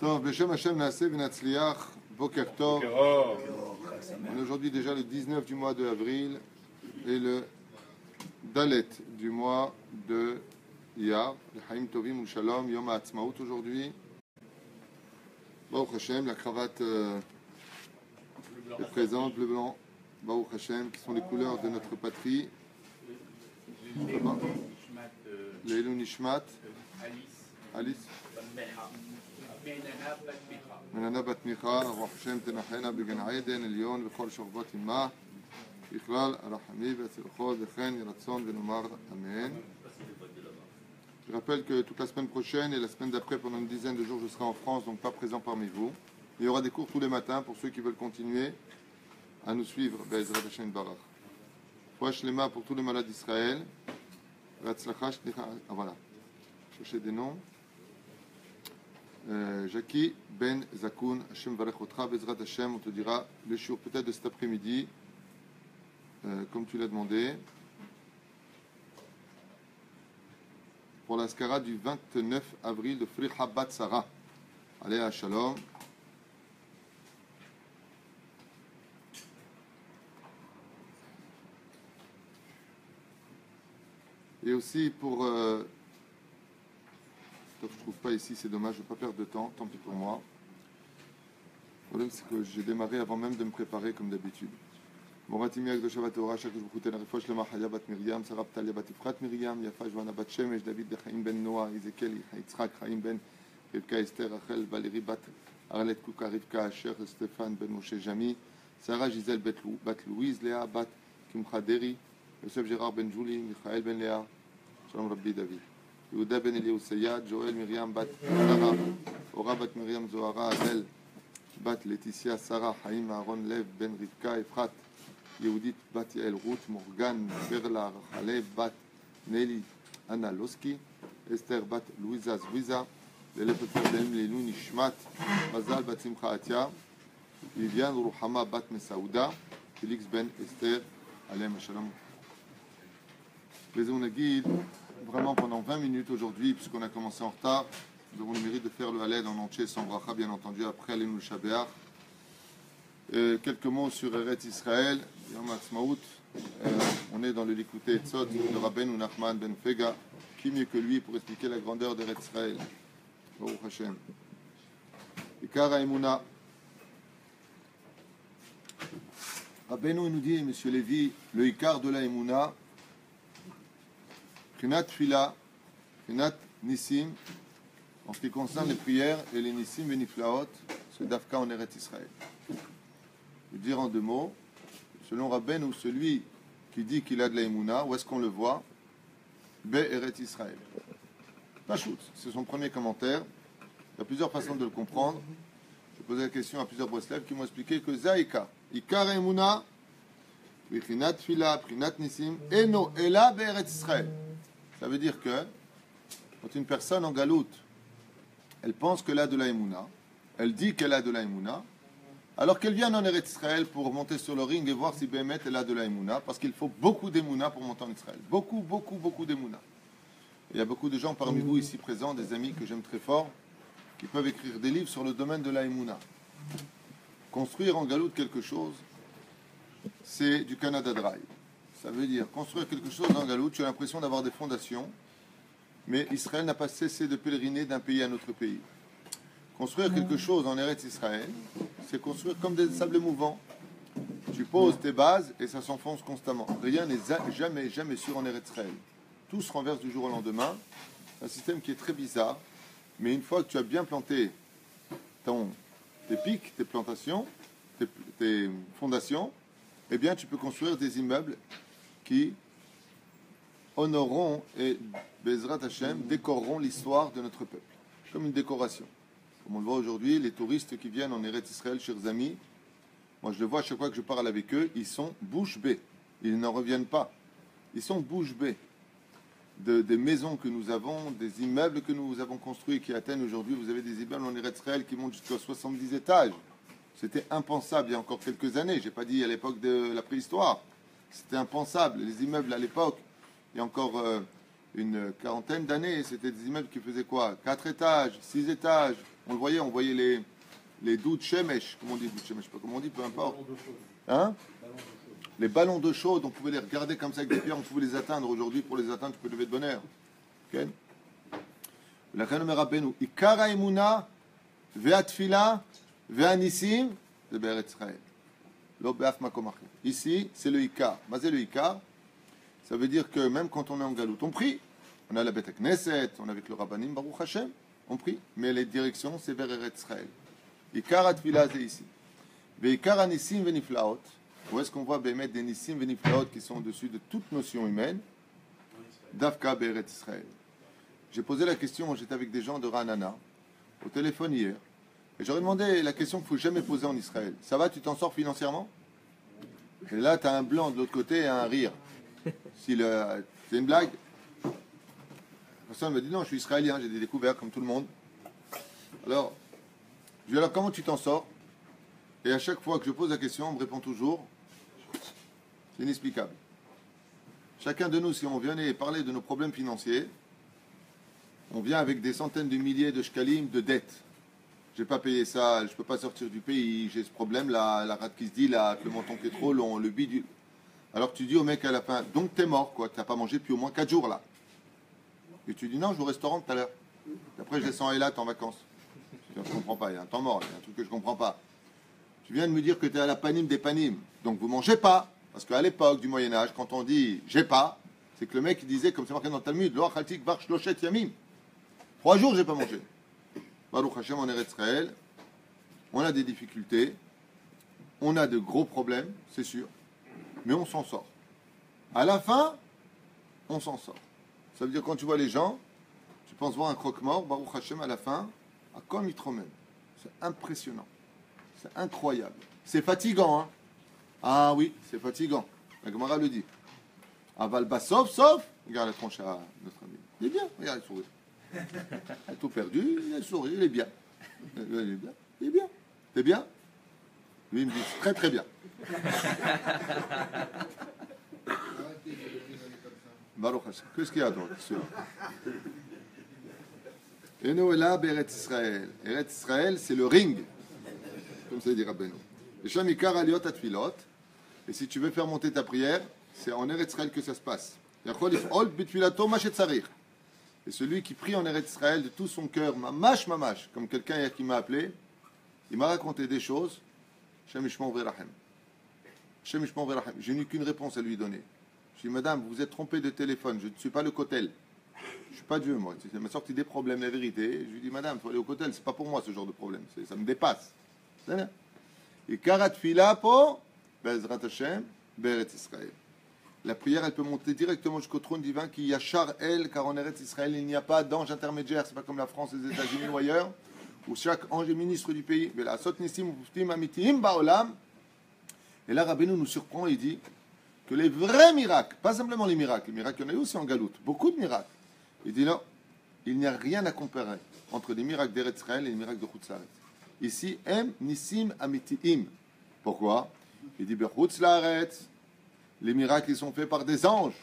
Tov, Beshem Hashem Naaseh V'Natzliach, Boker Tov. On est aujourd'hui déjà le 19 du mois de avril et le Dalet du mois de Iyar, le Chaim Tovim Shalom, Yom HaAtzmaut aujourd'hui. Baruch Hashem, la cravate est présente, bleu blanc, Baruch Hashem, qui sont les couleurs de notre patrie. Leilou Nishmat, Alice. מננה בת מיכה, רוח השם תנחנה בגן עדן עליון וכל שוכבות עמה בכלל הרחמי והצלחות וכן יהי רצון ונאמר אמן. Je rappelle que toute la semaine prochaine et la semaine d'après pendant une dizaine de jours je serai en France, donc pas présent parmi vous. Il y aura des cours tous les matins pour ceux qui veulent continuer à nous suivre. Be'ezrat Hashem Barach. Fouach Lema pour tous les malades d'Israël. Ratzlacha Shlicha. Ah voilà. Cherchez des noms. Jackie Ben Zakoun, Hashem Varech Otra, Bezrat Hashem, on te dira le shiur peut-être de cet après-midi, comme tu l'as demandé, pour la skara du 29 avril de Friha Bat Sarah. Allez à Shalom. Et aussi pour je ne trouve pas ici, c'est dommage, je ne vais pas perdre de temps, tant pis pour moi. Le problème, c'est que j'ai démarré avant même de me préparer comme d'habitude. Moratimi Akdosha Bat Torah, chaque jour vous Refosh Lema Chaya Bat Miriam, Sarah Talia Bat Ifrat Miriam, Yafa Johanna Bat Shemesh, David de Chaim Ben Noah, Ezekiel, Yitzhak, Chaim Ben, Rivka Esther, Rachel, Valérie Bat, Arlet Kuka, Rivka Asher, Stéphane Ben Moshe Jami, Sarah Gisèle Bat Louise, Léa Bat Kimcha Deri, Yosef Gérard Ben Julie, Michael Ben Léa, Shalom Rabbi David. Yehuda Ben Eliyahu Sayad, Joël Myriam Bat Sarah, Ora Bat Myriam Zohara, Adel Bat Laetitia, Sarah, Haïm Aaron Lev Ben Rivka, Efrat, Yehudit Bat Yael Ruth, Morgan Berla Rachale Bat Nelly Anna Loski, Esther Bat Louisa Zwiza, l'élève Ferdem Leilou Nishmat, Mazal Bat Simcha Atia, Viviane Ruhama Bat Mesaouda, Félix Ben Esther, Alem Shalom. Faisons le guide vraiment pendant 20 minutes aujourd'hui, puisqu'on a commencé en retard. Nous avons le mérite de faire le Haled en entier, sans bracha, bien entendu, après Alenu Shabeach. Quelques mots sur Eretz Israël, Yom HaAtzmaut. On est dans le Likutei Etzot de Rabbeinu Nachman Ben Fega. Qui mieux que lui pour expliquer la grandeur d'Eretz Israël? Baruch Hashem. Ikar HaEmuna. Rabbeinu nous dit, Monsieur Lévi, le Ikar de la Emuna, Prinat Fila, Prinat Nissim, en ce qui concerne les prières et les Nissim Beniflaot, c'est Dafka en Eretz Israël. Je veux dire en deux mots, selon Rabben ou celui qui dit qu'il a de la Emouna, où est-ce qu'on le voit? Be Eretz Israël. Pachout, c'est son premier commentaire. Il y a plusieurs façons de le comprendre. Je posais la question à plusieurs Breslev qui m'ont expliqué que Zaïka, Ikar Emouna, Prinat Fila, Prinat Nissim, Eno Ela Be Eretz Israël. Ça veut dire que quand une personne en galoute, elle pense qu'elle a de la Emouna, elle dit qu'elle a de la Emouna, alors qu'elle vient en Eretz Israël pour monter sur le ring et voir si Béhémet elle a de la Emouna, parce qu'il faut beaucoup d'Emouna pour monter en Israël. Beaucoup, beaucoup, beaucoup d'Emouna. Il y a beaucoup de gens parmi vous ici présents, des amis que j'aime très fort, qui peuvent écrire des livres sur le domaine de la Emouna. Construire en galoute quelque chose, c'est du Canada Dry. Ça veut dire construire quelque chose en galoute, tu as l'impression d'avoir des fondations, mais Israël n'a pas cessé de pèleriner d'un pays à un autre pays. Construire quelque chose en Eretz Israël, c'est construire comme des sables mouvants. Tu poses tes bases et ça s'enfonce constamment. Rien n'est jamais sûr en Eretz Israël. Tout se renverse du jour au lendemain. C'est un système qui est très bizarre, mais une fois que tu as bien planté tes pics, tes plantations, tes fondations, eh bien tu peux construire des immeubles qui honoreront et, Bezrat Hashem, décoreront l'histoire de notre peuple, comme une décoration. Comme on le voit aujourd'hui, les touristes qui viennent en Eretz Israël, chers amis, moi je le vois à chaque fois que je parle avec eux, ils sont bouche bée. Ils n'en reviennent pas. Ils sont bouche bée des maisons que nous avons, des immeubles que nous avons construits qui atteignent aujourd'hui. Vous avez des immeubles en Eretz Israël qui montent jusqu'à 70 étages. C'était impensable il y a encore quelques années. Je n'ai pas dit à l'époque de la préhistoire. C'était impensable. Les immeubles à l'époque, il y a encore une quarantaine d'années, c'était des immeubles qui faisaient quoi? 4 étages, 6 étages, On le voyait, on voyait les doutes shemesh, comment on dit doutes shemesh, pas comment on dit, peu importe. Hein? Les ballons de chaude, on pouvait les regarder comme ça avec des pierres, on pouvait les atteindre. Aujourd'hui, pour les atteindre, tu peux lever de bonheur. Ok? לכן אומר רבנו, עיקר האמונה והתפילה והניסים זה בארץ ישראל. לא באף מקום אחר. Ici, c'est le Ikar. מה זה le Ikar? Ça veut dire que même quand on est en galoute, on prie. On a la Beth Knesset, on est avec le Rabbanim, Baruch Hashem, on prie. Mais les directions, c'est vers Eretz Israël. Ikar התפילה c'est ici. ועיקר הניסים ונפלאות, où est-ce qu'on voit באמת des nisim ונפלאות qui sont au-dessus de toute notion humaine? Dafka be'eretz Israël. J'ai posé la question, j'étais avec des gens de Ranana, au téléphone hier, et j'aurais demandé la question qu'il ne faut jamais poser en Israël. Ça va, tu t'en sors financièrement? Et là, tu as un blanc de l'autre côté et un rire. C'est une blague? La personne me dit non, je suis israélien, j'ai des découvertes comme tout le monde. Alors, je lui dis alors comment tu t'en sors? Et à chaque fois que je pose la question, on me répond toujours, c'est inexplicable. Chacun de nous, si on venait parler de nos problèmes financiers, on vient avec des centaines de milliers de shkalim de dettes. J'ai pas payé ça, je peux pas sortir du pays, j'ai ce problème-là, la rate qui se dit là, le montant qui est trop long, le bidule. Alors tu dis au mec à la fin, donc t'es mort quoi, t'as pas mangé depuis au moins 4 jours là. Et tu dis non, je vais au restaurant tout à l'heure. Après je descends à Eilat en vacances. Je comprends pas, il y a un temps mort, il y a un truc que je comprends pas. Tu viens de me dire que tu es à la panim des panim, donc vous mangez pas. Parce qu'à l'époque du Moyen-Âge, quand on dit j'ai pas, c'est que le mec il disait, comme c'est marqué dans le Talmud, Lo achaltik var shloshet yamim. 3 jours j'ai pas mangé. Baruch Hashem en Eretz Israël, on a des difficultés, on a de gros problèmes, c'est sûr, mais on s'en sort. À la fin, on s'en sort. Ça veut dire quand tu vois les gens, tu penses voir un croque-mort, Baruch Hashem à la fin, à comme Yitromem. C'est impressionnant. C'est incroyable. C'est fatigant, hein? Ah oui, c'est fatigant. La Gemara le dit. Aval bas sauf. Regarde la tronche à notre ami. Il est bien, regarde, il sourit. Il a tout perdu, il a souri, il est bien. Il est bien. Il est bien. T'es bien? Lui, il me dit très très bien. Baruch Hashem. Qu'est-ce qu'il y a d'autre? Et nous, là, Eretz Israël. Eretz Israël, c'est le ring. Comme ça dit Rabbeinu. Et Shamikar Aliot Atfilot. Et si tu veux faire monter ta prière, c'est en Eretz Israël que ça se passe. Et celui qui prie en Eretz Israël de tout son cœur, mamash, comme quelqu'un hier qui m'a appelé, il m'a raconté des choses. Je n'ai qu'une réponse à lui donner. Je dis, madame, vous vous êtes trompée de téléphone, je ne suis pas le cotel. Je ne suis pas Dieu, moi. Ça m'a sorti des problèmes, la vérité. Je lui dis, madame, il faut aller au cotel, c'est pas pour moi ce genre de problème. Ça me dépasse. Et Karat Fila po, Bezrat Hashem, Beretz Israël. La prière, elle peut monter directement jusqu'au trône divin qui Yachar El, car en Eretz Israël, il n'y a pas d'ange intermédiaire. C'est pas comme la France, les États-Unis ou ailleurs, où chaque ange est ministre du pays. Mais la Sot Nissim, Uftim, Amitim, Baolam. Et là, Rabbeinu nous surprend, il dit que les vrais miracles, pas simplement les miracles, il y en a eu aussi en galoute, beaucoup de miracles. Il dit non, il n'y a rien à comparer entre les miracles d'Eretz Israël et les miracles de Chutz-Laaretz. Ici, Em Nissim Amitiim. Pourquoi? Il dit Bechutz-Laaretz, les miracles ils sont faits par des anges.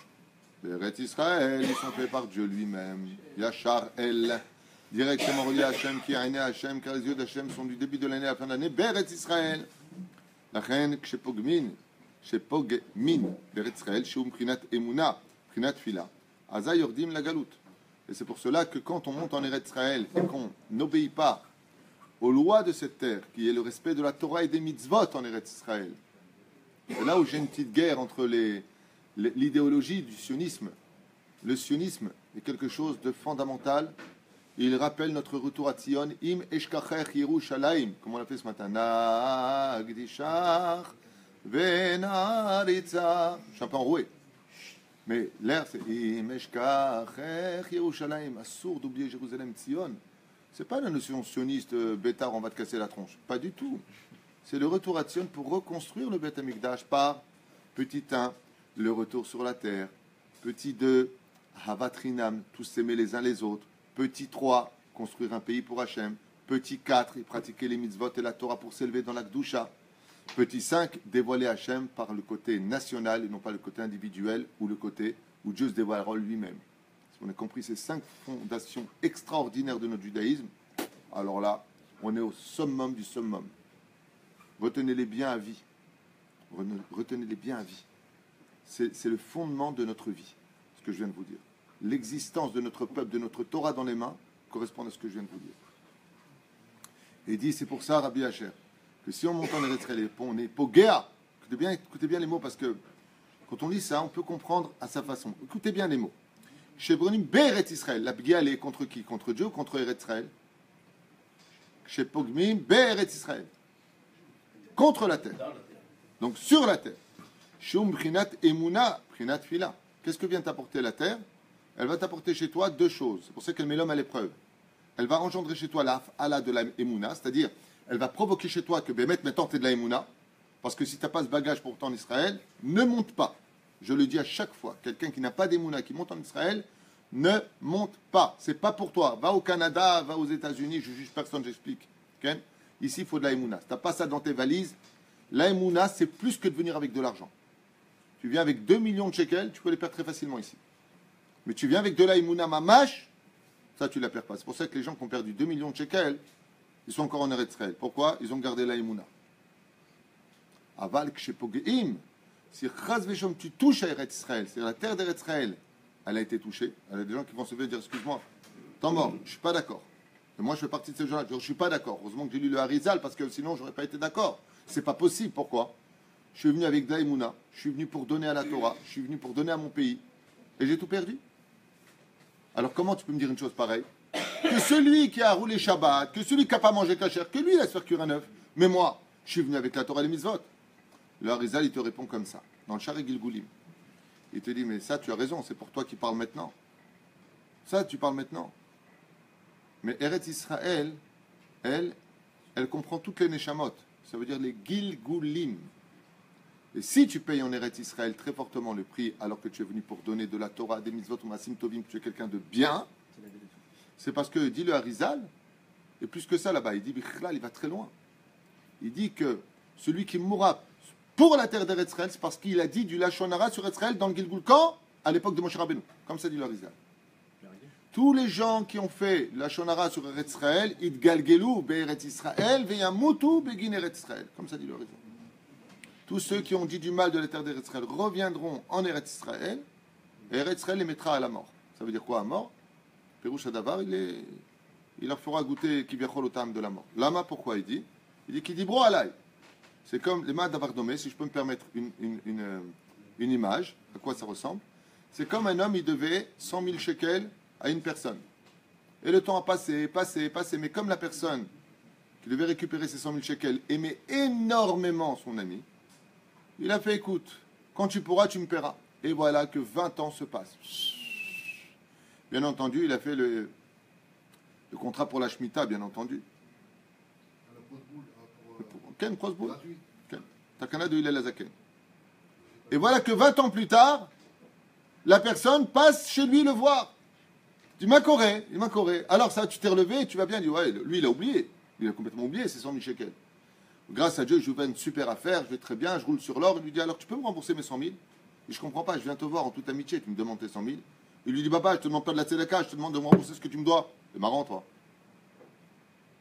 Eretz Israël, ils sont faits par Dieu lui-même. Yachar El, directement relié à Hachem, qui a aîné Hachem, car les yeux d'Hachem sont du début de l'année à la fin de l'année. Beretz Israël. La reine, Kshepogmin, Beretz Israël, Sheum Prinat Emuna, Prinat Fila. Aza Yordim la Galout. Et c'est pour cela que quand on monte en Eretz Israël et qu'on n'obéit pas aux lois de cette terre, qui est le respect de la Torah et des mitzvot en Eretz Israël, c'est là où j'ai une petite guerre entre l'idéologie du sionisme. Le sionisme est quelque chose de fondamental. Il rappelle notre retour à Tzion. Im eshkachech Yerushalayim, comme on l'a fait ce matin. Nagdishach venaritza. Je suis un peu enroué. Mais l'air, c'est Im eshkachech Yerushalayim. Assourd d'oublier Jérusalem, Tzion. C'est pas la notion sioniste, bêtard, on va te casser la tronche. Pas du tout. C'est le retour à Tzion pour reconstruire le Beth Amikdash par petit 1, le retour sur la terre. Petit 2, Havatrinam, tous s'aimer les uns les autres. Petit 3, construire un pays pour Hachem. Petit 4, pratiquer les mitzvot et la Torah pour s'élever dans la Gdusha. Petit 5, dévoiler Hachem par le côté national et non pas le côté individuel ou le côté où Dieu se dévoilera lui-même. Si on a compris ces 5 fondations extraordinaires de notre judaïsme, alors là, On est au summum du summum. Retenez-les bien à vie. Retenez-les bien à vie. C'est le fondement de notre vie, ce que je viens de vous dire. L'existence de notre peuple, de notre Torah dans les mains, correspond à ce que je viens de vous dire. Et il dit, c'est pour ça, Rabbi Hacher, que si on monte en Eretz Israël, on est pogéa. Écoutez bien les mots, parce que quand on lit ça, on peut comprendre à sa façon. Écoutez bien les mots. Chez Bronim, Be'eretz Israël. La pgia, elle est contre qui? Contre Dieu ou contre Eretz Israël? Chez Pogmim, Be'eretz Israël. Contre la terre. Donc sur la terre. Shum Prinat Emuna, Prinat Fila. Qu'est-ce que vient t'apporter la terre? Elle va t'apporter chez toi deux choses. C'est pour ça qu'elle met l'homme à l'épreuve. Elle va engendrer chez toi la Fala de la Emuna, c'est-à-dire, elle va provoquer chez toi que Bémet, maintenant tu es de la Emuna, parce que si tu n'as pas ce bagage pour monter en Israël, ne monte pas. Je le dis à chaque fois. Quelqu'un qui n'a pas d'Emuna, qui monte en Israël, ne monte pas. C'est pas pour toi. Va au Canada, va aux États-Unis, je juge personne, j'explique. Okay? Ici, il faut de la Emuna. Si tu n'as pas ça dans tes valises, la Emuna, c'est plus que de venir avec de l'argent. Tu viens avec 2 millions de shekels, tu peux les perdre très facilement ici. Mais tu viens avec de la Emuna Mamash, ça tu ne la perds pas. C'est pour ça que les gens qui ont perdu 2 millions de shekels, ils sont encore en Eretz Israël. Pourquoi? Ils ont gardé la Emuna. Aval Kshepogeim, si Chaz Veshom tu touches à Eretz Israël, c'est-à-dire la terre d'Eretz Israël, elle a été touchée. Il y a des gens qui vont se lever et dire excuse-moi, t'es mort, je ne suis pas d'accord. Et moi je fais partie de ces gens-là, je ne suis pas d'accord. Heureusement que j'ai lu le Harizal parce que sinon je n'aurais pas été d'accord. C'est pas possible. Pourquoi? Je suis venu avec de la Emuna, je suis venu pour donner à la Torah, je suis venu pour donner à mon pays, et j'ai tout perdu. Alors comment tu peux me dire une chose pareille? Que celui qui a roulé Shabbat, que celui qui n'a pas mangé kasher, que lui il va se faire cuire un œuf. Mais moi, je suis venu avec la Torah et les mitzvot. Le Harizal, il te répond comme ça, dans le Shari Gilgulim. Il te dit, mais ça tu as raison, c'est pour toi qui parles maintenant. Ça tu parles maintenant. Mais Eretz Israël, elle comprend toutes les neshamot. Ça veut dire les Gilgulim. Et si tu payes en Eretz Israël très fortement le prix, alors que tu es venu pour donner de la Torah, des mitzvot, ou masim tovim, que tu es quelqu'un de bien, c'est parce que, dit le Harizal, et plus que ça là-bas, il dit, il va très loin. Il dit que celui qui mourra pour la terre d'Eretz Israël, c'est parce qu'il a dit du Lachon Hara sur Eretz Israël dans le Gilgul quand? À l'époque de Moshe Rabbeinu. Comme ça dit le Harizal. Tous les gens qui ont fait Lachon Hara sur Eretz Israël, ils galgelou be'Eretz Israël, ve'yamutu begin Eretz Israël. Comme ça dit le Harizal. Tous ceux qui ont dit du mal de la terre d'Eretz Israël reviendront en Eretz Israël, et Eretz Israël les mettra à la mort. Ça veut dire quoi à mort? Pérouche Adavar, il leur fera goûter Kivyachol Otam de la mort. Lama, pourquoi il dit? Il dit qu'il dit bro alay. C'est comme les mains d'Avardomé, si je peux me permettre une image, à quoi ça ressemble. C'est comme un homme, il devait 100 000 shekels à une personne. Et le temps a passé, mais comme la personne qui devait récupérer ces 100 000 shekels aimait énormément son ami, il a fait, écoute, quand tu pourras, tu me paieras. Et voilà que 20 ans se passent. Bien entendu, il a fait le contrat pour la Shemitah, bien entendu. Ken, cross-boule. Takana de Hillel Azaken. Et voilà que 20 ans plus tard, la personne passe chez lui le voir. Il m'a coré. Alors ça, tu t'es relevé et tu vas bien. Il dit, ouais, lui, il a oublié. Il a complètement oublié, c'est 100 000 shekels. Grâce à Dieu, je fais une super affaire, je vais très bien, je roule sur l'or. Il lui dit, alors tu peux me rembourser mes 100 000? Et je comprends pas, je viens te voir en toute amitié, tu me demandes tes 100 000. Il lui dit, papa, je te demande pas de la tzedaka, je te demande de me rembourser ce que tu me dois. C'est marrant, toi.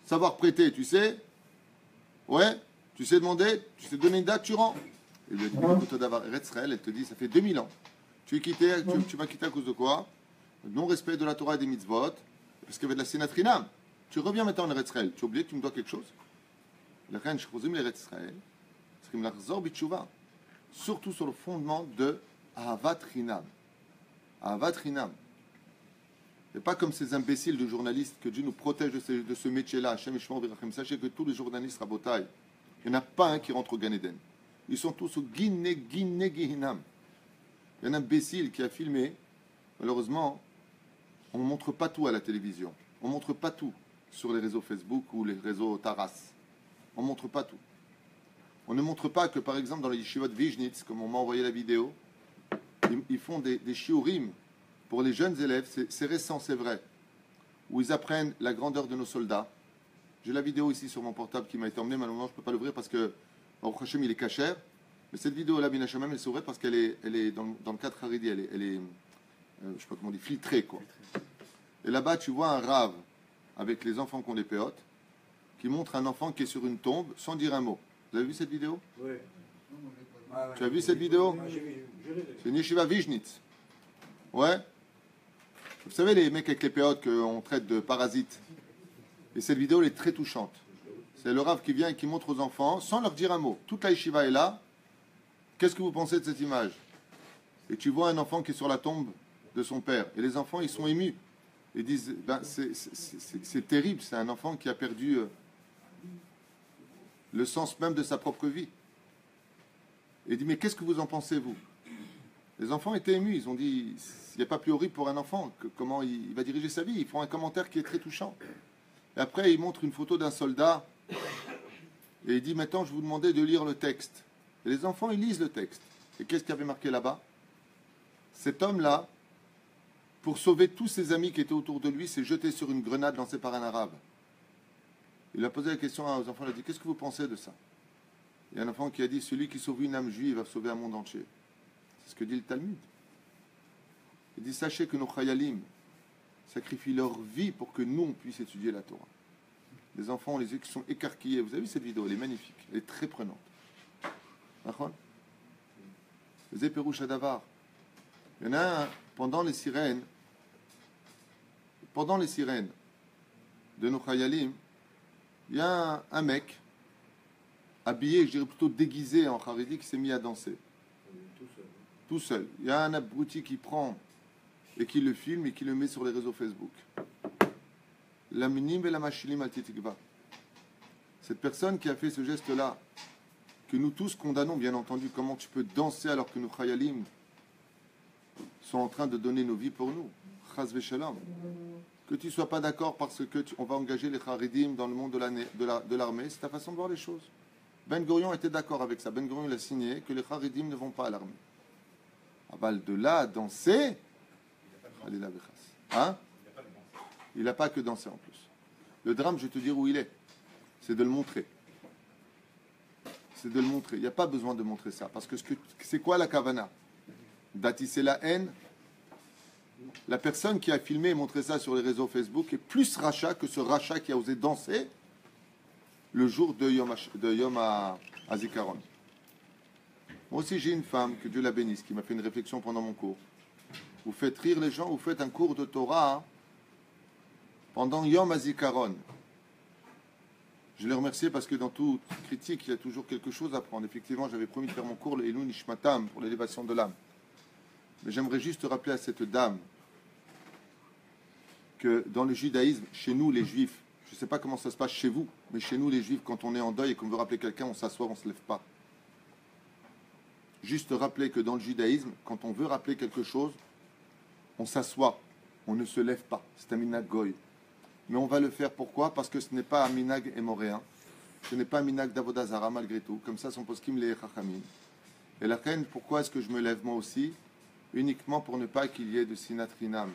Savoir prêter, tu sais? Ouais, tu sais demander, tu sais donner une date, tu rends. Et il lui dit, écoute, d'avoir Eretz Israël, elle te dit, ça fait 2000 ans. Tu m'as quitté à cause de quoi? Non-respect de la Torah et des mitzvot, parce qu'il y avait de la sénatrinam. Tu reviens maintenant en Eretz Israël, tu as oublié que tu me dois quelque chose? La reine Shchozim l'Eretz Israël, c'est comme l'Arzor Bitshuva, surtout sur le fondement de Ahavat Chinam. Ahavat Chinam. Et pas comme ces imbéciles de journalistes, que Dieu nous protège de ce métier-là. Hashem Yishmor Virachem. Sachez que tous les journalistes rabotaille, il n'y en a pas un qui rentre au Gan Eden. Ils sont tous au Gehinam. Il y a un imbécile qui a filmé. Malheureusement, on ne montre pas tout à la télévision. On ne montre pas tout sur les réseaux Facebook ou les réseaux Taras. On ne montre pas tout. On ne montre pas que, par exemple, dans les yeshivot Vizhnitz, comme on m'a envoyé la vidéo, ils font des shiurim pour les jeunes élèves. C'est récent, c'est vrai. Où ils apprennent la grandeur de nos soldats. J'ai la vidéo ici sur mon portable qui m'a été emmenée. Malheureusement, je ne peux pas l'ouvrir parce que Baruch Hashem, il est cachère. Mais cette vidéo-là, Bin Hashem, elle s'ouvre parce qu'elle est dans le cadre Haridi. Elle est je ne sais pas comment on dit, filtrée, quoi. Et là-bas, tu vois un rave avec les enfants qui ont des péotes. qui montre un enfant qui est sur une tombe sans dire un mot. Vous avez vu cette vidéo? Oui. Tu as vu cette vidéo? C'est une yeshiva Vizhnitz. Ouais. Vous savez, les mecs avec les péotes qu'on traite de parasites. Et cette vidéo, elle est très touchante. C'est le Rav qui vient et qui montre aux enfants, sans leur dire un mot. Toute la yeshiva est là. Qu'est-ce que vous pensez de cette image? Et tu vois un enfant qui est sur la tombe de son père. Et les enfants, ils sont émus. Ils disent, ben, c'est terrible, c'est un enfant qui a perdu le sens même de sa propre vie. Et il dit, mais qu'est-ce que vous en pensez, vous? Les enfants étaient émus, ils ont dit, il n'y a pas plus horrible pour un enfant, que comment il va diriger sa vie. Ils font un commentaire qui est très touchant. Et après, il montre une photo d'un soldat, et il dit, maintenant, je vous demandais de lire le texte. Et les enfants, ils lisent le texte. Et qu'est-ce qu'il y avait marqué là-bas? Cet homme-là, pour sauver tous ses amis qui étaient autour de lui, s'est jeté sur une grenade lancée par un arabe. Il a posé la question aux enfants, il a dit, qu'est-ce que vous pensez de ça? Il y a un enfant qui a dit, celui qui sauve une âme juive va sauver un monde entier. C'est ce que dit le Talmud. Il dit, sachez que nos chayalim sacrifient leur vie pour que nous, on puisse étudier la Torah. Les enfants, les yeux qui sont écarquillés. Vous avez vu cette vidéo, elle est magnifique, elle est très prenante. Les éperouches à Davar. Il y en a un, pendant les sirènes de nos chayalim, il y a un mec habillé, je dirais plutôt déguisé en haredi, qui s'est mis à danser. Tout seul. Il y a un abruti qui prend et qui le filme et qui le met sur les réseaux Facebook. La minim et la machilim al titikva. Cette personne qui a fait ce geste-là, que nous tous condamnons, bien entendu, comment tu peux danser alors que nos chayalim sont en train de donner nos vies pour nous. Chaz v'shalom. Que tu ne sois pas d'accord parce que on va engager les Haredim dans le monde de l'armée, c'est ta façon de voir les choses. Ben Gurion était d'accord avec ça. Ben Gurion, il a signé que les Haredim ne vont pas à l'armée. Aval de là à danser, hein? Il n'a pas que danser en plus. Le drame, je vais te dire où il est. C'est de le montrer. C'est de le montrer. Il n'y a pas besoin de montrer ça. Parce que c'est quoi la kavana? D'attisser la haine. La personne qui a filmé et montré ça sur les réseaux Facebook est plus rachat que ce rachat qui a osé danser le jour de Yom HaZikaron. Moi aussi, j'ai une femme, que Dieu la bénisse, qui m'a fait une réflexion pendant mon cours. Vous faites rire les gens, vous faites un cours de Torah pendant Yom HaZikaron. Je l'ai remercié parce que dans toute critique, il y a toujours quelque chose à prendre. Effectivement, j'avais promis de faire mon cours, le Elou Nishmatam, pour l'élévation de l'âme. Mais j'aimerais juste rappeler à cette dame que dans le judaïsme, chez nous les juifs, je ne sais pas comment ça se passe chez vous, mais chez nous les juifs, quand on est en deuil et qu'on veut rappeler quelqu'un, on s'assoit, on ne se lève pas. Juste rappeler que dans le judaïsme, quand on veut rappeler quelque chose, on s'assoit, on ne se lève pas. C'est un minag goy. Mais on va le faire pourquoi? Parce que ce n'est pas un minag émoréen, ce n'est pas un minag d'avodazara malgré tout. Comme ça, son poskim les chachamim. Et la reine, pourquoi est-ce que je me lève moi aussi? Uniquement pour ne pas qu'il y ait de sinatrinam.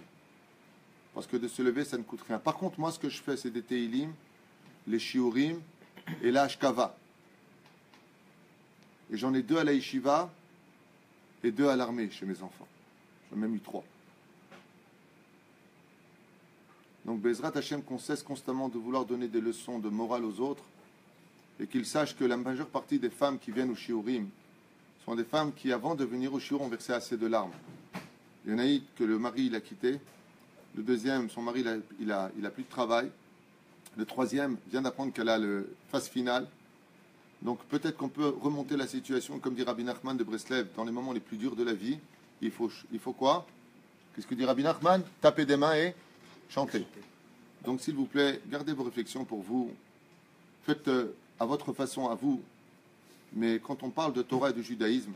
Parce que de se lever, ça ne coûte rien. Par contre, moi, ce que je fais, c'est des teilim, les shiurim et la ashkava. Et j'en ai 2 à la yeshiva et 2 à l'armée chez mes enfants. J'en ai même eu 3. Donc, Bezrat Hashem, qu'on cesse constamment de vouloir donner des leçons de morale aux autres et qu'ils sachent que la majeure partie des femmes qui viennent au shiurim sont des femmes qui, avant de venir au shiur, ont versé assez de larmes. Il y en a eu que le mari, il a quitté. Le deuxième, son mari, il a plus de travail. Le troisième vient d'apprendre qu'elle a le phase finale. Donc peut-être qu'on peut remonter la situation, comme dit Rabbi Nachman de Breslev, dans les moments les plus durs de la vie. Il faut quoi? Qu'est-ce que dit Rabbi Nachman? Taper des mains et chanter. Donc s'il vous plaît, gardez vos réflexions pour vous. Faites à votre façon, à vous. Mais quand on parle de Torah et de judaïsme,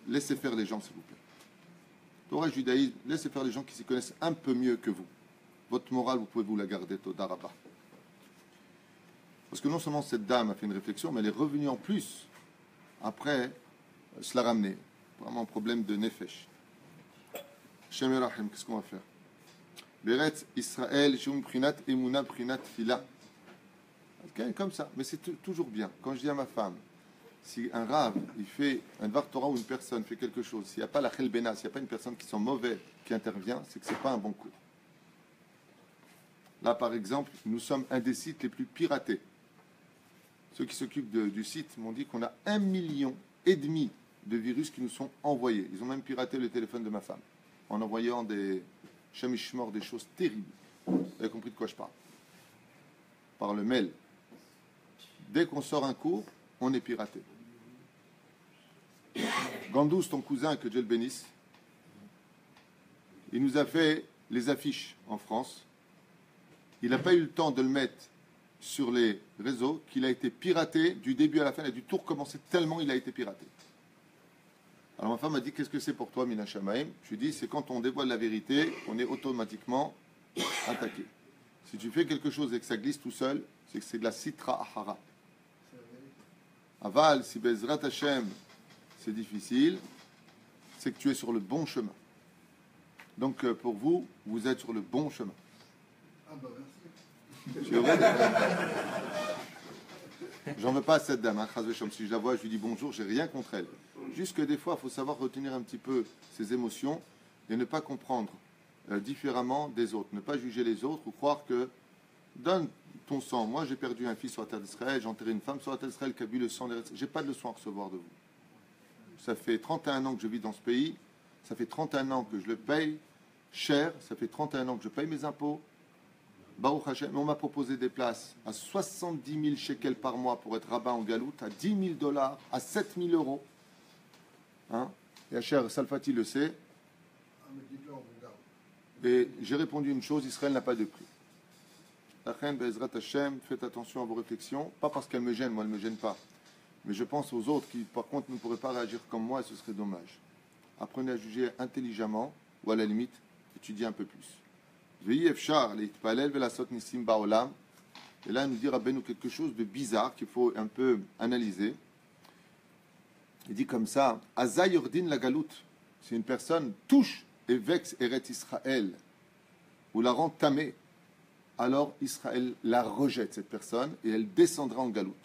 laissez faire les gens, s'il vous plaît. Torah et judaïsme, laissez faire les gens qui s'y connaissent un peu mieux que vous. Votre morale, vous pouvez vous la garder, Toda Rabba. Parce que non seulement cette dame a fait une réflexion, mais elle est revenue en plus, après, se la ramener. Vraiment un problème de nefesh. Shem Rahim, qu'est-ce qu'on va faire? Beretz Israël, Shum Prinat, Emuna Prinat Fila. Comme ça, mais c'est toujours bien. Quand je dis à ma femme, si un rave, il fait un Dvar Torah ou une personne fait quelque chose, s'il n'y a pas la Chelbena, s'il n'y a pas une personne qui sent mauvais qui intervient, c'est que ce n'est pas un bon cours. Là, par exemple, nous sommes un des sites les plus piratés. Ceux qui s'occupent du site m'ont dit qu'on a 1,5 million de virus qui nous sont envoyés. Ils ont même piraté le téléphone de ma femme en envoyant des chamichmors, des choses terribles. Vous avez compris de quoi je parle? Par le mail. Dès qu'on sort un cours, on est piraté. Gandous, ton cousin, que Dieu le bénisse, il nous a fait les affiches en France. Il n'a pas eu le temps de le mettre sur les réseaux qu'il a été piraté du début à la fin. Il a dû tout recommencer tellement il a été piraté. Alors ma femme m'a dit, qu'est-ce que c'est pour toi, Mina Shamaim? Je lui ai dit, c'est quand on dévoile la vérité, on est automatiquement attaqué. Si tu fais quelque chose et que ça glisse tout seul, c'est que c'est de la Sitra Ahara. Aval, si Bezrat Hashem, c'est difficile, c'est que tu es sur le bon chemin. Donc pour vous, vous êtes sur le bon chemin. Ah bah merci. Je suis heureux d'être. J'en veux pas à cette dame, hein, si je la vois, je lui dis bonjour, j'ai rien contre elle. Juste que des fois, il faut savoir retenir un petit peu ses émotions et ne pas comprendre différemment des autres. Ne pas juger les autres ou croire que donne ton sang. Moi, j'ai perdu un fils sur la terre d'Israël, j'ai enterré une femme sur la terre d'Israël qui a bu le sang. J'ai pas de leçon à recevoir de vous. Ça fait 31 ans que je vis dans ce pays, ça fait 31 ans que je le paye cher, ça fait 31 ans que je paye mes impôts. Baruch Hashem, on m'a proposé des places à 70 000 shekels par mois pour être rabbin en galoute, à 10 000 $, à 7 000 euros. Hein? Et cher Salfati le sait. Ah mais dites-le en bulgare. Et j'ai répondu une chose, Israël n'a pas de prix. La reine Bezrat Hashem, faites attention à vos réflexions, pas parce qu'elle me gêne, moi elle ne me gêne pas. Mais je pense aux autres qui, par contre, ne pourraient pas réagir comme moi et ce serait dommage. Apprenez à juger intelligemment ou à la limite, étudiez un peu plus. Et là, il nous dit Rabbeinu quelque chose de bizarre qu'il faut un peu analyser. Il dit comme ça Aza yordin la galoute. Si une personne touche et vexe Eret Israël ou la rend tamée, alors Israël la rejette, cette personne, et elle descendra en galoute.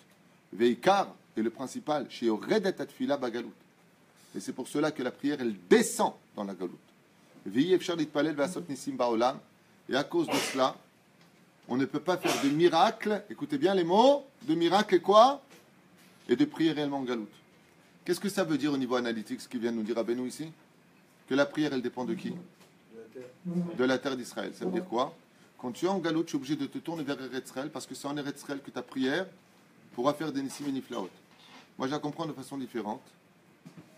Veikar est le principal, chez Oredet Atfila Bagalout. Et c'est pour cela que la prière, elle descend dans la galoute. Veiyefshar litpalel ve'asot nisim ba'olam. Et à cause de cela, on ne peut pas faire de miracle, écoutez bien les mots, de miracle et quoi? Et de prier réellement en galoute. Qu'est-ce que ça veut dire au niveau analytique, ce qu'il vient de nous dire Rabbeinu ici? Que la prière, elle dépend de qui? De la terre d'Israël. Ça veut dire quoi? Quand tu es en galoute, tu es obligé de te tourner vers Eretz Israël parce que c'est en Eretz Israël que ta prière pourra faire des nissim et niflaot. Moi, je la comprends de façon différente,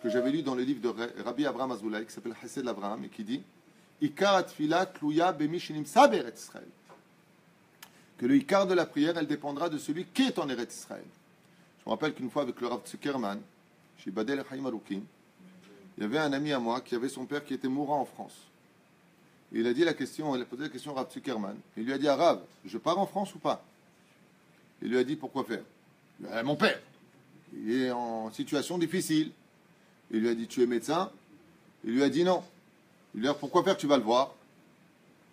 que j'avais lu dans le livre de Rabbi Abraham Azoulay, qui s'appelle Hesed l'Abraham, et qui dit Ikar atfila tluya bemishinim saber Eretz Israël. Que le Ikar de la prière, elle dépendra de celui qui est en Eretz Israël. Je me rappelle qu'une fois, avec le Rav Zuckerman, chez Badel Chaim Arukim, il y avait un ami à moi qui avait son père qui était mourant en France. Et il a dit la question, il a posé la question à Rav Zuckerman. Il lui a dit Rav, je pars en France ou pas? Il lui a dit pourquoi faire? Il a dit, mon père, il est en situation difficile. Il lui a dit tu es médecin? Il lui a dit non. Il lui a dit pourquoi faire? Tu vas le voir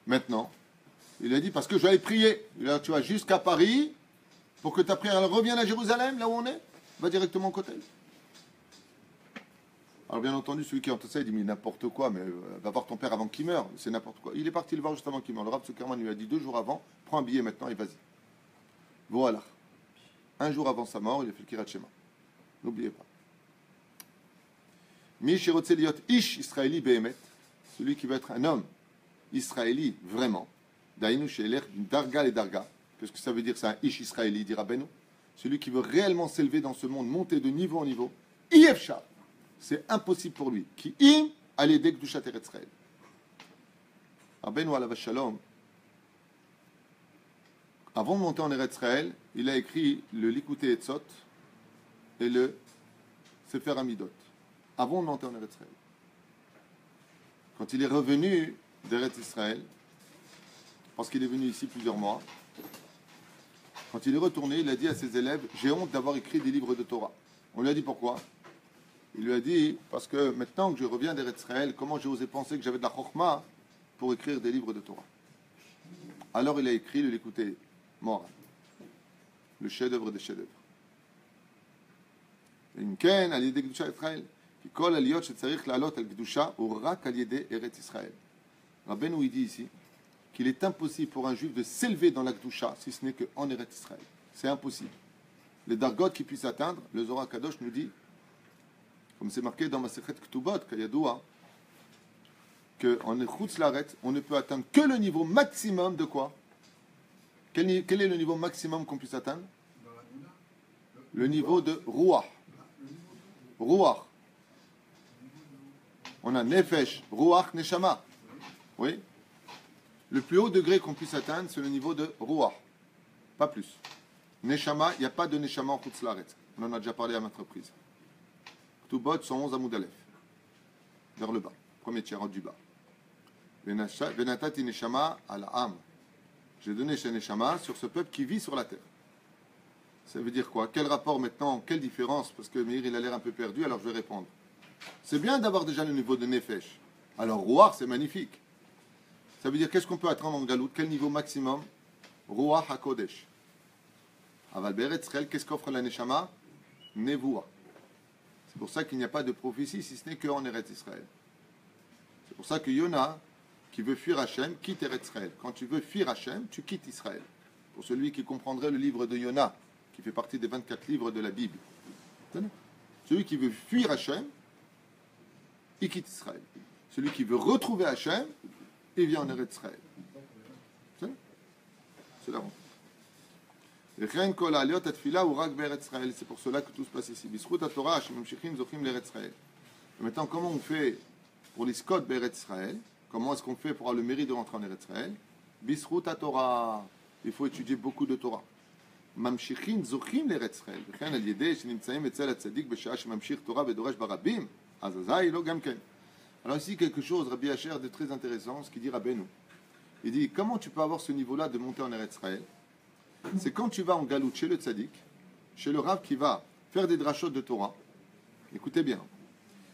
maintenant. Il lui a dit parce que je vais aller prier. Il lui a dit tu vas jusqu'à Paris pour que ta prière elle revienne à Jérusalem, là où on est. Va directement au Kotel. Alors bien entendu, celui qui entend ça, il dit mais n'importe quoi, mais va voir ton père avant qu'il meure, c'est n'importe quoi. Il est parti le voir juste avant qu'il meure. Le Rav Zuckerman lui a dit 2 jours avant, prends un billet maintenant et vas-y. Voilà. 1 jour avant sa mort, il a fait le Kirat Shema. N'oubliez pas. Mi shirotze liot ish israéli behemet, celui qui veut être un homme israéli vraiment. Daïnou she'elech d'une darga et darga. Qu'est-ce que ça veut dire, c'est un ish israéli, dira Beno. Celui qui veut réellement s'élever dans ce monde, monter de niveau en niveau. Yefshar. C'est impossible pour lui. Qui im allait kedushat Eretz Israël. Rabbeinu alav shalom, avant de monter en Eretz Israël, il a écrit le Likutei Etzot et le Sefer Amidot. Avant de monter en Eretz Israël. Quand il est revenu d'Eretz Israël, parce qu'il est venu ici plusieurs mois, quand il est retourné, il a dit à ses élèves, j'ai honte d'avoir écrit des livres de Torah. On lui a dit pourquoi? Il lui a dit, parce que maintenant que je reviens d'Eretz Israël, comment j'ai osé penser que j'avais de la chokhma pour écrire des livres de Torah? Alors il a écrit le Likutei Moharan, le chef-d'œuvre des chefs-d'œuvre. אם כן, על ידי קדושת ישראל, כי כל עליות שצריך לעלות על קדושה הוא רק על ידי ארץ ישראל. רבנו il dit ici qu'il est impossible pour un juif de s'élever dans la Kedusha si ce n'est qu'en Eretz Israël. C'est impossible. Les dargot qui puissent atteindre, le Zohar Kadosh nous dit, comme c'est marqué dans Masechet Ktubot, Kayadoua, qu'en Chutz Laaretz, on ne peut atteindre que le niveau maximum de quoi? Quel est le niveau maximum qu'on puisse atteindre? Le niveau de Ruach. Ruach. On a Nefesh, Ruach, Neshama. Oui. Le plus haut degré qu'on puisse atteindre, c'est le niveau de Ruach. Pas plus. Neshama, il n'y a pas de Neshama en Chutz Laaretz. On en a déjà parlé à maintes reprises. Ktubot 111 Amoud Aleph. Vers le bas. Premier tiers du bas. Venatati Neshama à la âme. J'ai donné chez Neshama sur ce peuple qui vit sur la terre. Ça veut dire quoi? Quel rapport maintenant? Quelle différence? Parce que Meir, il a l'air un peu perdu, alors je vais répondre. C'est bien d'avoir déjà le niveau de Nefesh. Alors, Ruach, c'est magnifique. Ça veut dire qu'est-ce qu'on peut atteindre en Galout? Quel niveau maximum? Ruach HaKodesh. Aval Be'eretz Israël, qu'est-ce qu'offre la Neshama? Nevoua. C'est pour ça qu'il n'y a pas de prophétie si ce n'est qu'en Eretz Israël. C'est pour ça que Yona, qui veut fuir Hachem, quitte Eretz Israël. Quand tu veux fuir Hachem, tu quittes Israël. Pour celui qui comprendrait le livre de Yona, qui fait partie des 24 livres de la Bible. Celui qui veut fuir Hachem, il quitte Israël. Celui qui veut retrouver Hachem, il vient en Eretz Israël. C'est la honte. C'est pour cela que tout se passe ici. Maintenant, comment on fait pour les Scott Be'eretz Israël? Comment est-ce qu'on fait pour avoir le mérite de rentrer en Eretz Israël? Bisrut Torah. Il faut étudier beaucoup de Torah. ממשיכים זוכים לארץ ישראל, וכן על ידי שנמצאים אצל הצדיק בשעה שממשיך תורה ודורש ברבים, אז אזי לא גם כן. Alors ici quelque chose, Rabbi Asher, de très intéressant, ce qu'il dit Rabbeinu. Il dit, comment tu peux avoir ce niveau-là de monter en Eretz Israël? C'est quand tu vas en Galout chez le tzaddik, chez le Rav qui va faire des drachot de Torah. Écoutez bien.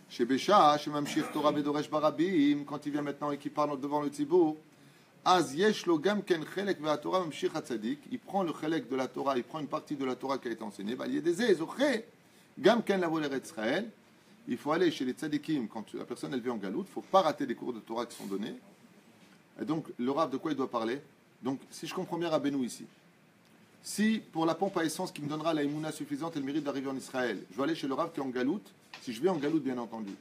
Chez Bécha, chez Mamshir Torah Bedoresh Barabim, quand il vient maintenant et qu'il parle devant le Tzibour, Az yesh lo gam ken chelek ve Torah mamshich hatzadik, il prend le chelek de la Torah, il prend une partie de la Torah qui a été enseignée, bah, il y a des zoché, gam ken lavo l'Eretz Israël, il faut aller chez les tzadikim, quand la personne elle vit en Galout, il ne faut pas rater des cours de Torah qui sont donnés. Et donc, le Rav, de quoi il doit parler? Donc, si je comprends bien Rabbeinu ici, si pour la pompe à essence qui me donnera la émouna suffisante et le mérite d'arriver en Israël, je vais aller chez le Rav qui est en Galout, si je vais en Galout, bien entendu.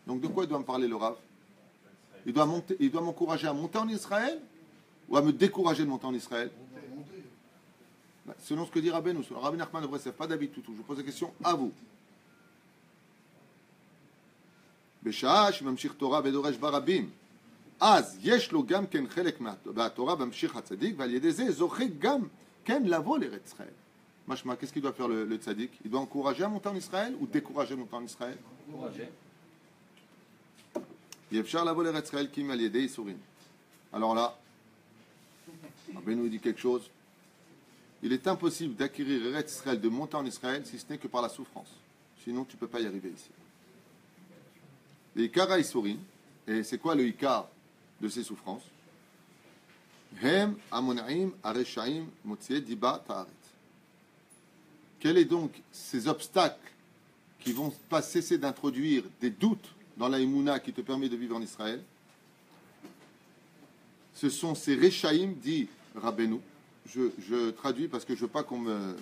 Donc, de quoi il doit me parler le Rav? Il doit m'encourager à monter en Israël ou à me décourager de monter en Israël? Selon ce que dit Rabbeinu, Rabbi Nachman de Breslev, pas d'habitude, je pose la question à vous. בשעה שממשיך תורה ודורש ברבים, אז יש לו גם כן חלק מהתורה ממשיך הצדיק, ועל ידי זה זוכה גם כן לבוא לארץ ישראל. משמע, qu'est-ce qu'il doit faire le tzaddik? Il doit encourager à monter en Israël ou décourager à monter en Israël? Encourager. יאפשר לבוא לארץ ישראל כי אם על ידי ייסורים. Alors là, Rabbeinu dit quelque chose. Il est impossible d'acquérir Eretz Israël, de monter en Israël, si ce n'est que par la souffrance. Sinon, tu ne peux pas y arriver ici. Les Ikar Isurim, et c'est quoi le Ikar de ces souffrances? Hem Amonaim Areshaim Motzieh Diba Ta'aret. Quels sont donc ces obstacles qui vont pas cesser d'introduire des doutes dans la Emouna qui te permet de vivre en Israël? Ce sont ces Reshaim, dit Rabbeinu. Je traduis parce que je veux pas qu'on me...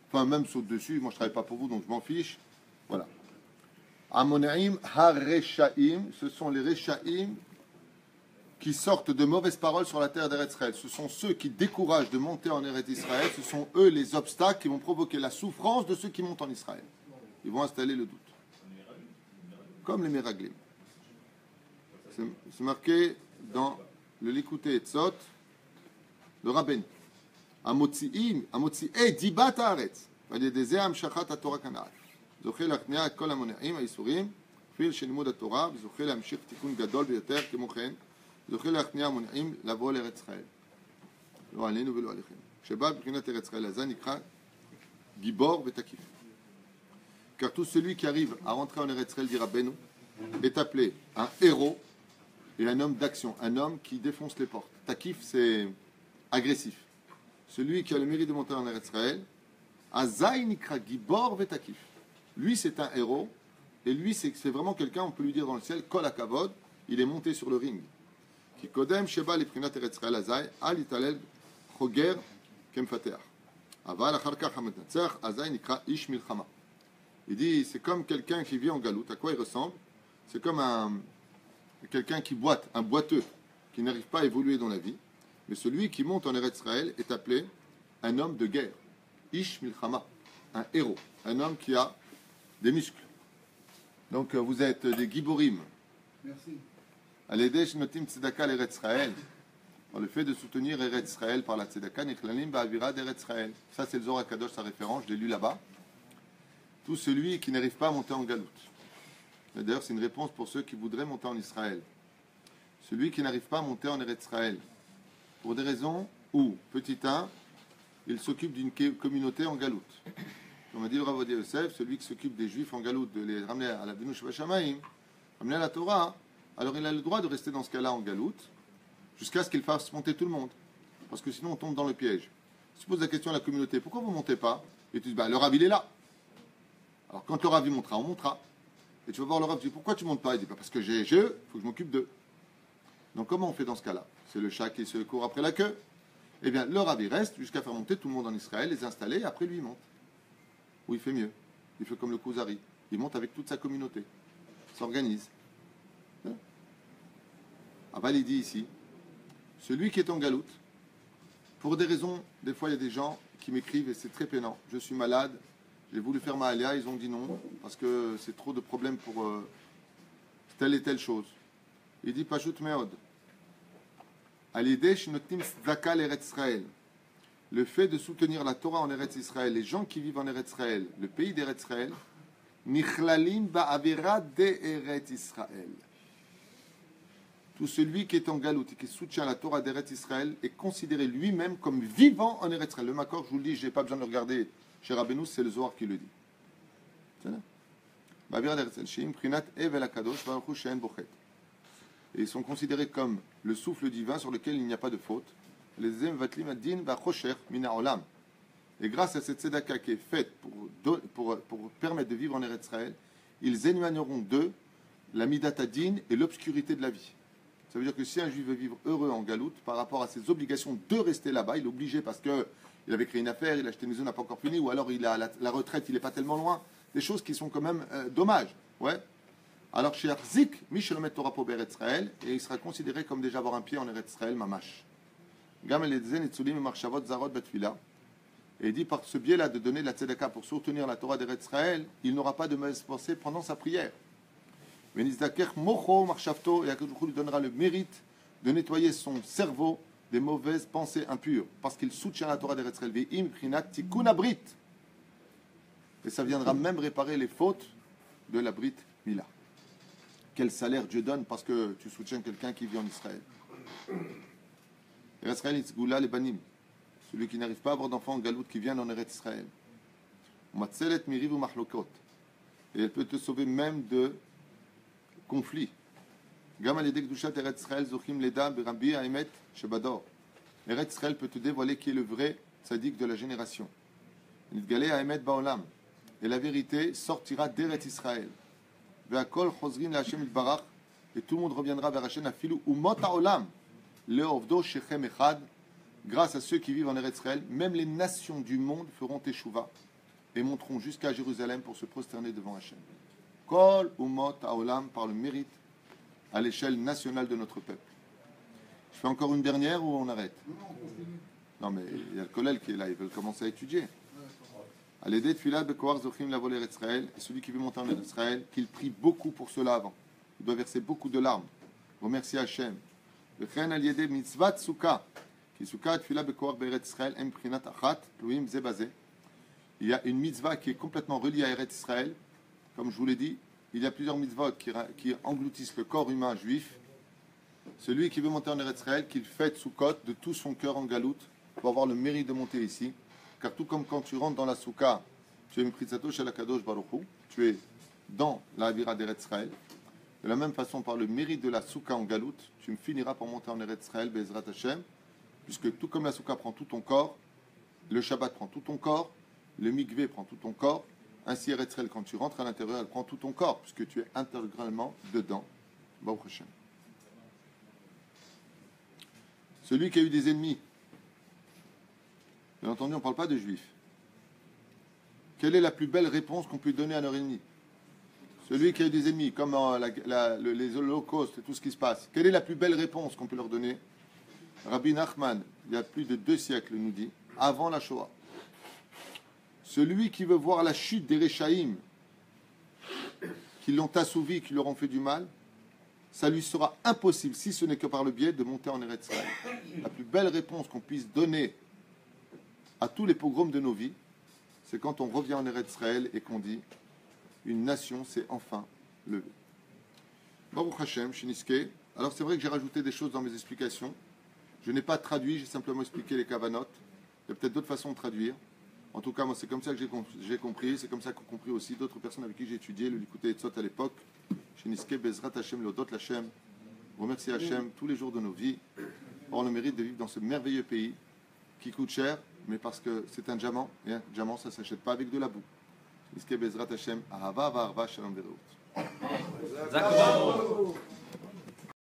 Enfin, même saute dessus. Moi, je travaille pas pour vous, donc je m'en fiche. Voilà. Amonaim ha-reshaim, ce sont les reshaim qui sortent de mauvaises paroles sur la terre d'Eretz Israël. Ce sont ceux qui découragent de monter en Eretz Israël. Ce sont eux les obstacles qui vont provoquer la souffrance de ceux qui montent en Israël. Ils vont installer le doute. Comme les Meraglim. C'est marqué dans le Likutei Etzot, le Rabbeinu. Amotzi'e dibat haaretz, ועל ידי זה המשכת התורה כנ"ל. זוכה להכניע את כל המונעים, האיסורים, כפיל של לימוד התורה, וזוכה להמשיך תיקון גדול ביותר, כמו כן, זוכה להכניע המונעים לבוא לארץ ישראל. לא עלינו ולא עליכם. כשבא בבחינת ארץ ישראל, אז זה נקרא גיבור ותקיף. Car tout celui qui arrive à rentrer en Eretz Israël, dit Rabbeinu, est appelé un héros et un homme d'action, un homme qui défonce les portes. Takif, c'est agressif. Celui qui a le mérite de monter en Eretz Israël, Azai nikra gibor vetakif. Lui, c'est un héros, et lui, c'est vraiment quelqu'un, on peut lui dire dans le ciel, Kol hakavod, il est monté sur le ring. Ki kodem sheba leprinat Eretz Israël azay, al italel choger kemfateach. Aval achar kach hametnatzach azay nikra ish milchama. Il dit, c'est comme quelqu'un qui vit en galoute. À quoi il ressemble? C'est comme quelqu'un qui boite, un boiteux, qui n'arrive pas à évoluer dans la vie. Mais celui qui monte en Eretz Israël est appelé un homme de guerre. Ish milchama, un héros, un homme qui a des muscles. Donc vous êtes des giborim. Merci. Al-Edesh notim tzedaka l'Eretz Israël. Le fait de soutenir Eretz Israël par la tzedaka, nichlalim ba'avira d'Eretz Israël. Ça c'est le Zohar Kadosh, sa référence, je l'ai lu là-bas. Tout celui qui n'arrive pas à monter en galoute. D'ailleurs, c'est une réponse pour ceux qui voudraient monter en Israël. Celui qui n'arrive pas à monter en Eretz Israël, pour des raisons où, petit 1, il s'occupe d'une communauté en galoute. Comme a dit le Rav Ovadia Yosef, celui qui s'occupe des Juifs en galoute, de les ramener à la Benu Shabashamaim, ramener à la Torah, alors il a le droit de rester dans ce cas-là en galoute, jusqu'à ce qu'il fasse monter tout le monde. Parce que sinon, on tombe dans le piège. Si tu poses la question à la communauté, pourquoi vous ne montez pas? Et tu dis, le Rav, il est là. Alors quand le Rav il montera, on montera. Et tu vas voir le Rav, tu dis, pourquoi tu ne montes pas? Il dit, parce que j'ai eux, il faut que je m'occupe d'eux. Donc comment on fait dans ce cas-là? C'est le chat qui se court après la queue. Eh bien, le Rav il reste jusqu'à faire monter tout le monde en Israël, les installer, et après lui il monte. Ou il fait mieux. Il fait comme le Kuzari. Il monte avec toute sa communauté. Il s'organise. Aval il dit ici, celui qui est en galoute, pour des raisons, des fois il y a des gens qui m'écrivent et c'est très peinant. Je suis malade, j'ai voulu faire ma alia, ils ont dit non, parce que c'est trop de problèmes pour telle et telle chose. Il dit Pashut Meod. Al-Yedesh notim tzedaka l'Eretz Israël. Le fait de soutenir la Torah en Eretz Israël, les gens qui vivent en Eretz Israël, le pays d'Eretz Israël, nichlalim ba'avira d'Eretz Israël. Tout celui qui est en galoute et qui soutient la Torah d'Eretz Israël est considéré lui-même comme vivant en Eretz Israël. Le Makor, je vous le dis, je n'ai pas besoin de le regarder chez Rabbeinu, c'est le Zohar qui le dit. C'est là. Ba'avira d'Eretz Israël, she'im prinat evel akadosh v'aruchu she'en bochet. Et ils sont considérés comme le souffle divin sur lequel il n'y a pas de faute. Les emvatlim adin ba'chosher mina olam. Et grâce à cette tzedaka qui est faite pour permettre de vivre en Eretz Israël, ils éloigneront d'eux la midat adin et l'obscurité de la vie. Ça veut dire que si un juif veut vivre heureux en galoute, par rapport à ses obligations de rester là-bas, il est obligé parce qu'il avait créé une affaire, il a acheté une maison, n'a pas encore fini, ou alors il a la retraite, il n'est pas tellement loin. Des choses qui sont quand même dommages. Ouais. Alors chez Arzik, Michel met Torah pour Eretz Israël, et il sera considéré comme déjà avoir un pied en Eretz Israël, mamash. Gam elezen etzulim marchavot zarot betfila. Et il dit par ce biais-là de donner la tzedaka pour soutenir la Torah d'Eretz Israël, il n'aura pas de mauvaise pensée pendant sa prière. Venizdaker mocho marchavto, et Akadosh lui donnera le mérite de nettoyer son cerveau des mauvaises pensées impures, parce qu'il soutient la Torah d'Eretz Israël. Ve'im prinat tikkun abrit. Et ça viendra même réparer les fautes de la Brit Mila. Quel salaire Dieu donne parce que tu soutiens quelqu'un qui vit en Israël. Eretz Israël itzgula les banim. Celui qui n'arrive pas à avoir d'enfants en galoute qui vient en Eretz Israël. Matzelet miriv ou machlokot. Et elle peut te sauver même de conflits. Gam al yedek dushat Eretz Israël zochim leda berabbi haemet shebador. Eretz Israël peut te dévoiler qui est le vrai tzaddik de la génération. Nitgaleh haemet baolam. Et la vérité sortira d'Eretz Israël. Et tout le monde reviendra vers Hachem afilu umot haolam leovdo shechem echad. Grâce à ceux qui vivent en Eretz Israël, même les nations du monde feront teshuva et monteront jusqu'à Jérusalem pour se prosterner devant Hachem. Kol umot haolam, par le mérite à l'échelle nationale de notre peuple. Je fais encore une dernière ou on arrête? Non mais il y a le Kollel qui est là, ils veulent commencer à étudier. Et celui qui veut monter en Israël, qu'il prie beaucoup pour cela avant. Il doit verser beaucoup de larmes. Remercier Hachem. Il y a une mitzvah qui est complètement reliée à Eretz Israël. Comme je vous l'ai dit, il y a plusieurs mitzvot qui engloutissent le corps humain juif. Celui qui veut monter en Eretz Israël, qu'il fête Sukkot de tout son cœur en galoute pour avoir le mérite de monter ici. Car tout comme quand tu rentres dans la soukha, tu es Mepritzato Shel HaKadosh Baruch Hu, tu es dans la Havira d'Eretz Israël. De la même façon, par le mérite de la soukha en galoute, tu me finiras par monter en Eretz Israël, Be'ezrat Hashem, puisque tout comme la soukha prend tout ton corps, le Shabbat prend tout ton corps, le mikvé prend tout ton corps, ainsi Eretz Israël, quand tu rentres à l'intérieur, elle prend tout ton corps, puisque tu es intégralement dedans. Baruch Hashem. Celui qui a eu des ennemis. Bien entendu, on ne parle pas de juifs. Quelle est la plus belle réponse qu'on peut donner à nos ennemis? Celui qui a eu des ennemis, comme les holocaustes et tout ce qui se passe. Quelle est la plus belle réponse qu'on peut leur donner? Rabbi Nachman, il y a plus de 2 siècles, nous dit, avant la Shoah. Celui qui veut voir la chute des Réchaïm, qui l'ont assouvi, qui leur ont fait du mal, ça lui sera impossible, si ce n'est que par le biais de monter en Eretz Israël. La plus belle réponse qu'on puisse donner à tous les pogroms de nos vies, c'est quand on revient en Eretz Israël et qu'on dit une nation s'est enfin levée. Baruch Hashem, Shiniske. Alors c'est vrai que j'ai rajouté des choses dans mes explications. Je n'ai pas traduit, j'ai simplement expliqué les kavanot. Il y a peut-être d'autres façons de traduire. En tout cas, moi, c'est comme ça que j'ai compris. C'est comme ça qu'ont compris aussi d'autres personnes avec qui j'ai étudié le Likutei Etzot à l'époque. Shiniske Bezrat Hashem Lodot Hashem. Remercier Hashem tous les jours de nos vies. On a le mérite de vivre dans ce merveilleux pays qui coûte cher, mais parce que c'est un diamant. Et un diamant, ça ne s'achète pas avec de la boue. Shiniske Bezrat Hashem. Ahava Va'arva Shalom Vereut.